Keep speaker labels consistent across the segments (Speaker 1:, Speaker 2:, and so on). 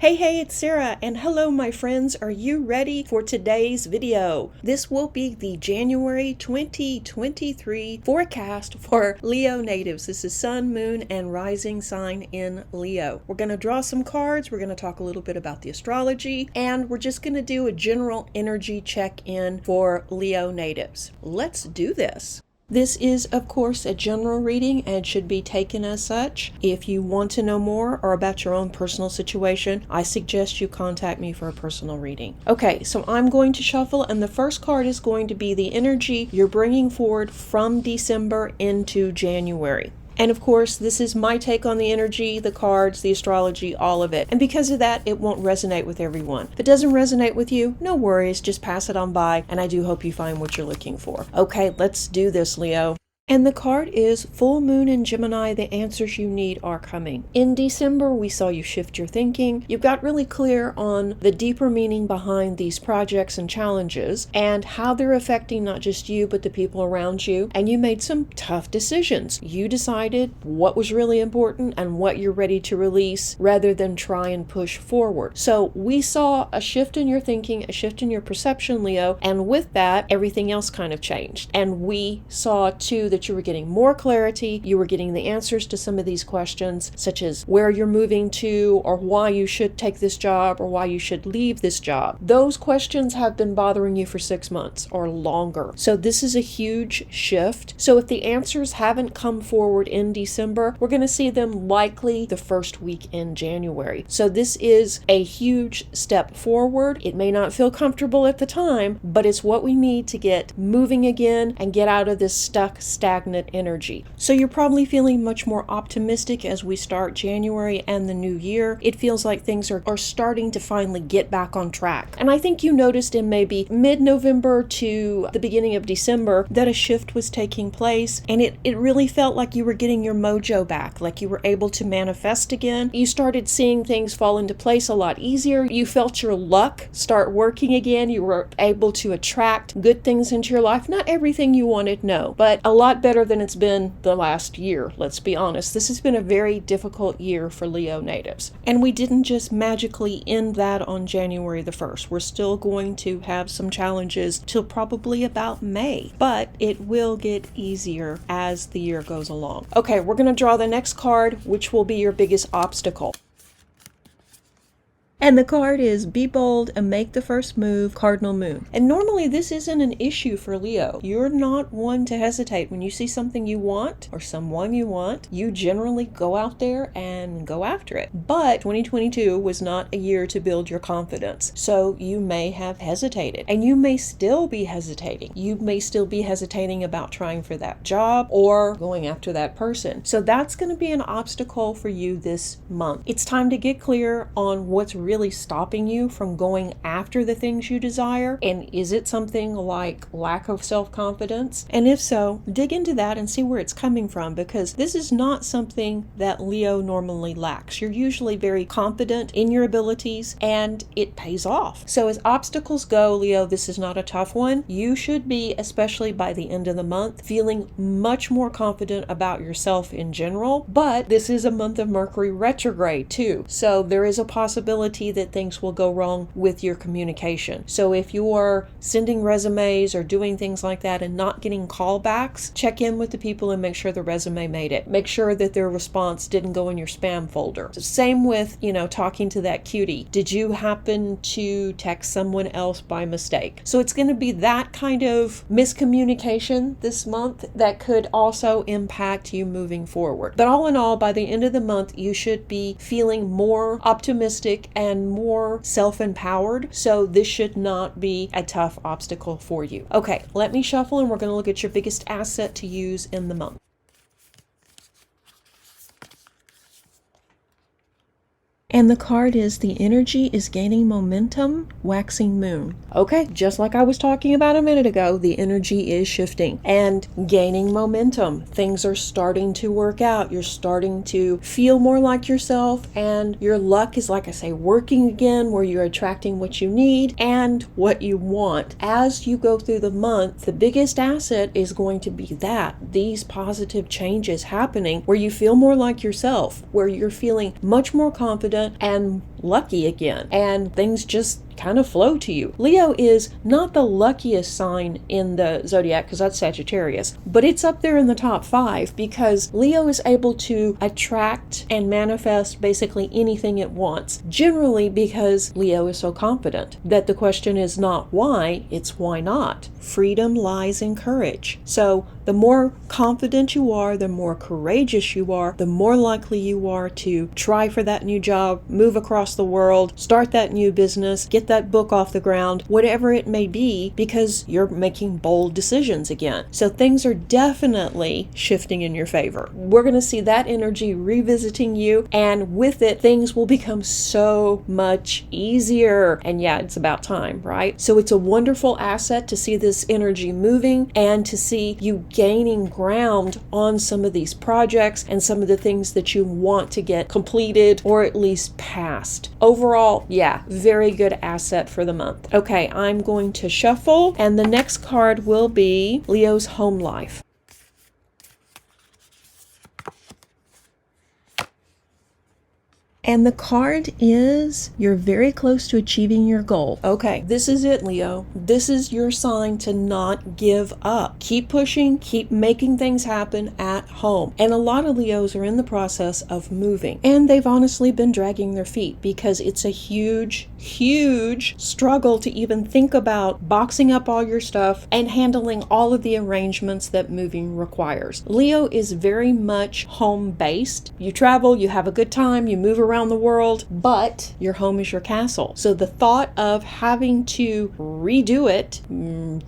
Speaker 1: Hey, it's Sarah, and hello, my friends. Are you ready for today's video? This will be the January 2023 forecast for Leo natives. This is Sun, Moon, and Rising sign in Leo. We're going to draw some cards. We're going to talk a little bit about the astrology, and we're just going to do a general energy check-in for Leo natives. Let's do this. This is, of course, a general reading and should be taken as such. If you want to know more or about your own personal situation, I suggest you contact me for a personal reading. Okay, so I'm going to shuffle, and the first card is going to be the energy you're bringing forward from December into January. And of course, this is my take on the energy, the cards, the astrology, all of it. And because of that, it won't resonate with everyone. If it doesn't resonate with you, no worries, just pass it on by, and I do hope you find what you're looking for. Okay, let's do this, Leo. And the card is Full Moon in Gemini, the answers you need are coming. In December, we saw you shift your thinking. You got really clear on the deeper meaning behind these projects and challenges and how they're affecting not just you, but the people around you. And you made some tough decisions. You decided what was really important and what you're ready to release rather than try and push forward. So we saw a shift in your thinking, a shift in your perception, Leo. And with that, everything else kind of changed. And we saw too that you were getting more clarity, you were getting the answers to some of these questions, such as where you're moving to, or why you should take this job, or why you should leave this job. Those questions have been bothering you for 6 months or longer. So this is a huge shift. So if the answers haven't come forward in December, we're going to see them likely the first week in January. So this is a huge step forward. It may not feel comfortable at the time, but it's what we need to get moving again and get out of this stagnant energy. So you're probably feeling much more optimistic as we start January and the new year. It feels like things are starting to finally get back on track. And I think you noticed in maybe mid-November to the beginning of December that a shift was taking place, and it really felt like you were getting your mojo back, like you were able to manifest again. You started seeing things fall into place a lot easier. You felt your luck start working again. You were able to attract good things into your life. Not everything you wanted, no, but a lot better than it's been the last year, let's be honest. This has been a very difficult year for Leo natives. And we didn't just magically end that on January the 1st. We're still going to have some challenges till probably about May, but it will get easier as the year goes along. Okay, we're going to draw the next card, which will be your biggest obstacle. And the card is Be Bold and Make the First Move, Cardinal Moon. And normally this isn't an issue for Leo. You're not one to hesitate. When you see something you want or someone you want, you generally go out there and go after it. But 2022 was not a year to build your confidence. So you may have hesitated, and you may still be hesitating. You may still be hesitating about trying for that job or going after that person. So that's going to be an obstacle for you this month. It's time to get clear on what's really stopping you from going after the things you desire, and is it something like lack of self-confidence? And if so, dig into that and see where it's coming from, because this is not something that Leo normally lacks. You're usually very confident in your abilities, and it pays off. So as obstacles go, Leo, this is not a tough one. You should be, especially by the end of the month, feeling much more confident about yourself in general. But this is a month of Mercury retrograde too, so there is a possibility that things will go wrong with your communication. So if you are sending resumes or doing things like that and not getting callbacks, check in with the people and make sure the resume made it. Make sure that their response didn't go in your spam folder. Same with, talking to that cutie. Did you happen to text someone else by mistake? So it's going to be that kind of miscommunication this month that could also impact you moving forward. But all in all, by the end of the month, you should be feeling more optimistic and more self-empowered. So this should not be a tough obstacle for you. Okay, let me shuffle, and we're going to look at your biggest asset to use in the month. And the card is The Energy is Gaining Momentum, Waxing Moon. Okay, just like I was talking about a minute ago, the energy is shifting and gaining momentum. Things are starting to work out. You're starting to feel more like yourself, and your luck is, like I say, working again, where you're attracting what you need and what you want. As you go through the month, the biggest asset is going to be these positive changes happening where you feel more like yourself, where you're feeling much more confident, confident and lucky again, and things just kind of flow to you. Leo is not the luckiest sign in the zodiac because that's Sagittarius, but it's up there in the top 5 because Leo is able to attract and manifest basically anything it wants, generally because Leo is so confident that the question is not why, it's why not. Freedom lies in courage. So the more confident you are, the more courageous you are, the more likely you are to try for that new job, move across the world, start that new business, get that book off the ground, whatever it may be, because you're making bold decisions again. So things are definitely shifting in your favor. We're going to see that energy revisiting you, and with it, things will become so much easier. And yeah, it's about time, right? So it's a wonderful asset to see this energy moving and to see you gaining ground on some of these projects and some of the things that you want to get completed or at least passed. Overall, yeah, very good asset for the month. Okay, I'm going to shuffle, and the next card will be Leo's home life. And the card is, you're very close to achieving your goal. Okay, this is it, Leo. This is your sign to not give up. Keep pushing, keep making things happen at home. And a lot of Leos are in the process of moving. And they've honestly been dragging their feet because it's a huge struggle to even think about boxing up all your stuff and handling all of the arrangements that moving requires. Leo is very much home-based. You travel, you have a good time, you move around the world, but your home is your castle. So the thought of having to redo it,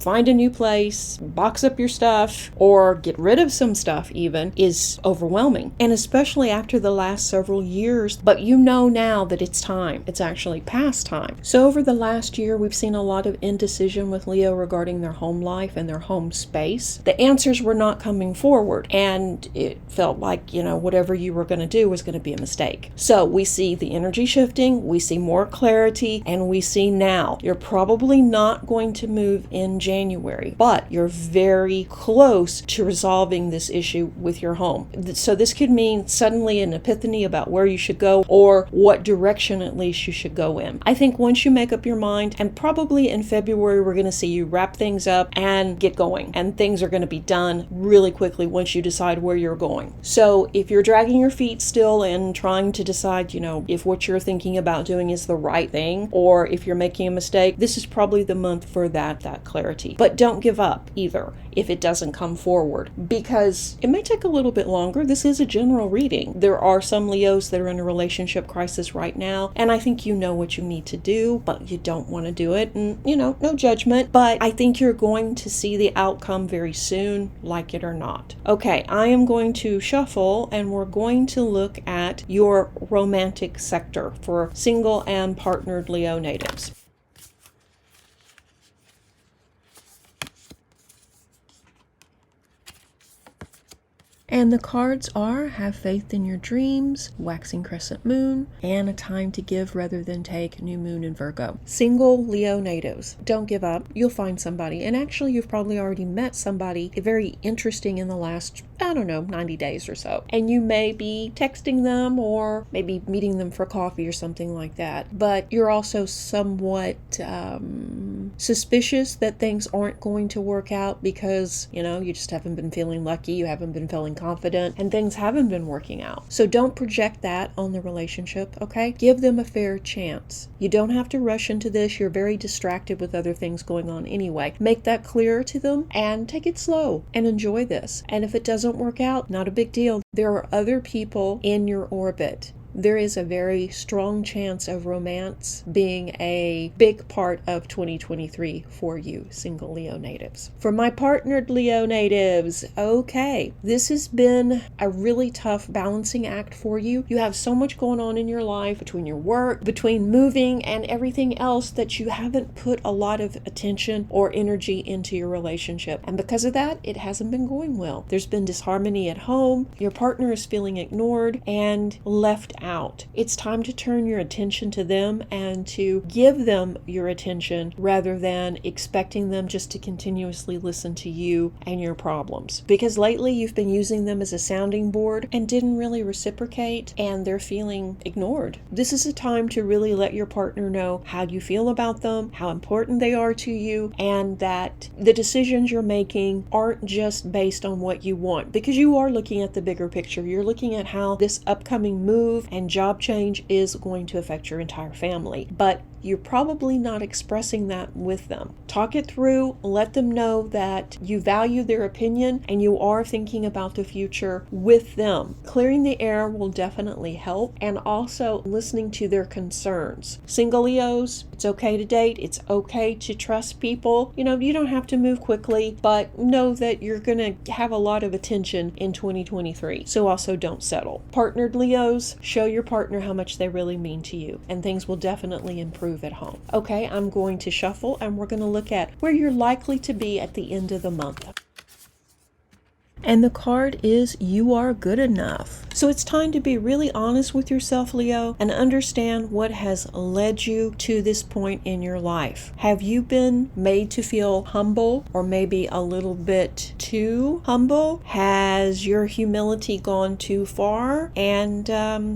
Speaker 1: find a new place, box up your stuff, or get rid of some stuff even, is overwhelming. And especially after the last several years, but you know now that it's time. It's actually past time. So over the last year, we've seen a lot of indecision with Leo regarding their home life and their home space. The answers were not coming forward, and it felt like, whatever you were going to do was going to be a mistake. So we see the energy shifting, we see more clarity, and we see now you're probably not going to move in January, but you're very close to resolving this issue with your home. So this could mean suddenly an epiphany about where you should go or what direction at least you should go in. I think once you make up your mind, and probably in February, we're going to see you wrap things up and get going, and things are going to be done really quickly once you decide where you're going. So if you're dragging your feet still and trying to decide, if what you're thinking about doing is the right thing, or if you're making a mistake, this is probably the month for that clarity. But don't give up either if it doesn't come forward, because it may take a little bit longer. This is a general reading. There are some Leos that are in a relationship crisis right now, and I think you know what you need to do, but you don't want to do it, and no judgment, but I think you're going to see the outcome very soon, like it or not. Okay, I am going to shuffle, and we're going to look at your romantic sector for single and partnered Leo natives. And the cards are Have Faith in Your Dreams, Waxing Crescent Moon, and A Time to Give Rather Than Take, New Moon in Virgo. Single Leo natives, don't give up. You'll find somebody. And actually, you've probably already met somebody very interesting in the last, 90 days or so. And you may be texting them or maybe meeting them for coffee or something like that. But you're also somewhat suspicious that things aren't going to work out because, you just haven't been feeling lucky. You haven't been feeling confident, and things haven't been working out. So don't project that on the relationship, okay? Give them a fair chance. You don't have to rush into this. You're very distracted with other things going on anyway. Make that clear to them and take it slow and enjoy this. And if it doesn't work out, not a big deal. There are other people in your orbit. There is a very strong chance of romance being a big part of 2023 for you, single Leo natives. For my partnered Leo natives, okay, this has been a really tough balancing act for you. You have so much going on in your life between your work, between moving, and everything else that you haven't put a lot of attention or energy into your relationship. And because of that, it hasn't been going well. There's been disharmony at home. Your partner is feeling ignored and left out. It's time to turn your attention to them and to give them your attention rather than expecting them just to continuously listen to you and your problems. Because lately you've been using them as a sounding board and didn't really reciprocate, and they're feeling ignored. This is a time to really let your partner know how you feel about them, how important they are to you, and that the decisions you're making aren't just based on what you want, because you are looking at the bigger picture. You're looking at how this upcoming move and job change is going to affect your entire family. But you're probably not expressing that with them. Talk it through, let them know that you value their opinion and you are thinking about the future with them. Clearing the air will definitely help, and also listening to their concerns. Single Leos, it's okay to date, it's okay to trust people. You don't have to move quickly, but know that you're gonna have a lot of attention in 2023, so also don't settle. Partnered Leos, show your partner how much they really mean to you, and things will definitely improve at home. Okay, I'm going to shuffle and we're going to look at where you're likely to be at the end of the month. And the card is you are good enough. So it's time to be really honest with yourself, Leo, and understand what has led you to this point in your life. Have you been made to feel humble, or maybe a little bit too humble? Has your humility gone too far? And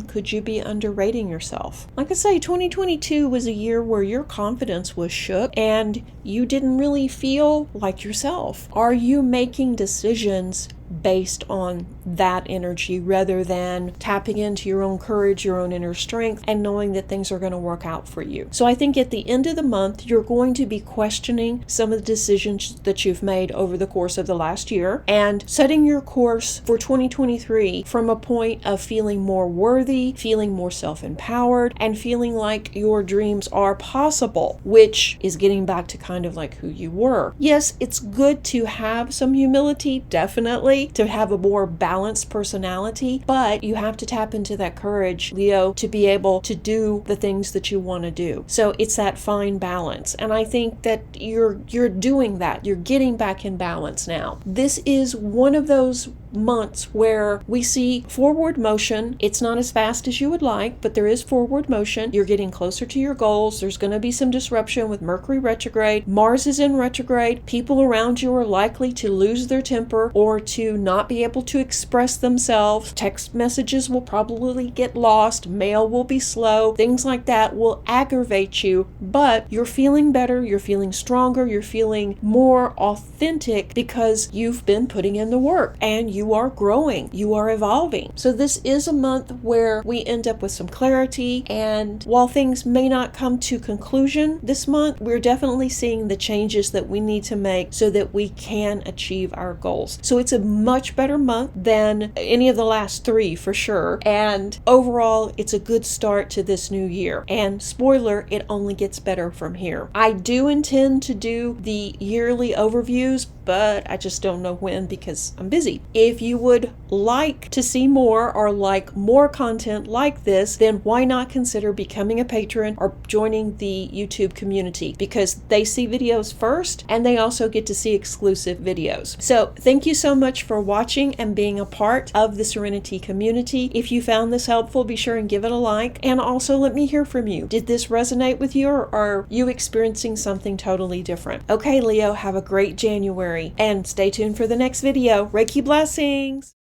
Speaker 1: could you be underrating yourself? Like I say, 2022 was a year where your confidence was shook and you didn't really feel like yourself. Are you making decisions based on that energy rather than tapping into your own courage, your own inner strength, and knowing that things are going to work out for you? So I think at the end of the month, you're going to be questioning some of the decisions that you've made over the course of the last year and setting your course for 2023 from a point of feeling more worthy, feeling more self-empowered, and feeling like your dreams are possible, which is getting back to kind of like who you were. Yes, it's good to have some humility, definitely, to have a more balanced personality, but you have to tap into that courage, Leo, to be able to do the things that you want to do. So it's that fine balance, and I think that you're doing that. You're getting back in balance now. This is one of those months where we see forward motion. It's not as fast as you would like, but there is forward motion. You're getting closer to your goals. There's going to be some disruption with Mercury retrograde. Mars is in retrograde. People around you are likely to lose their temper or to not be able to express themselves. Text messages will probably get lost. Mail will be slow. Things like that will aggravate you, but you're feeling better. You're feeling stronger. You're feeling more authentic because you've been putting in the work and you are growing, you are evolving. So this is a month where we end up with some clarity, and while things may not come to conclusion this month, we're definitely seeing the changes that we need to make so that we can achieve our goals. So it's a much better month than any of the last three for sure, and overall it's a good start to this new year. And spoiler, it only gets better from here. I do intend to do the yearly overviews, but I just don't know when because I'm busy. If you would like to see more or like more content like this, then why not consider becoming a patron or joining the YouTube community, because they see videos first and they also get to see exclusive videos. So thank you so much for watching and being a part of the Serenity community. If you found this helpful, be sure and give it a like, and also let me hear from you. Did this resonate with you, or are you experiencing something totally different? Okay, Leo, have a great January and stay tuned for the next video. Reiki blessings!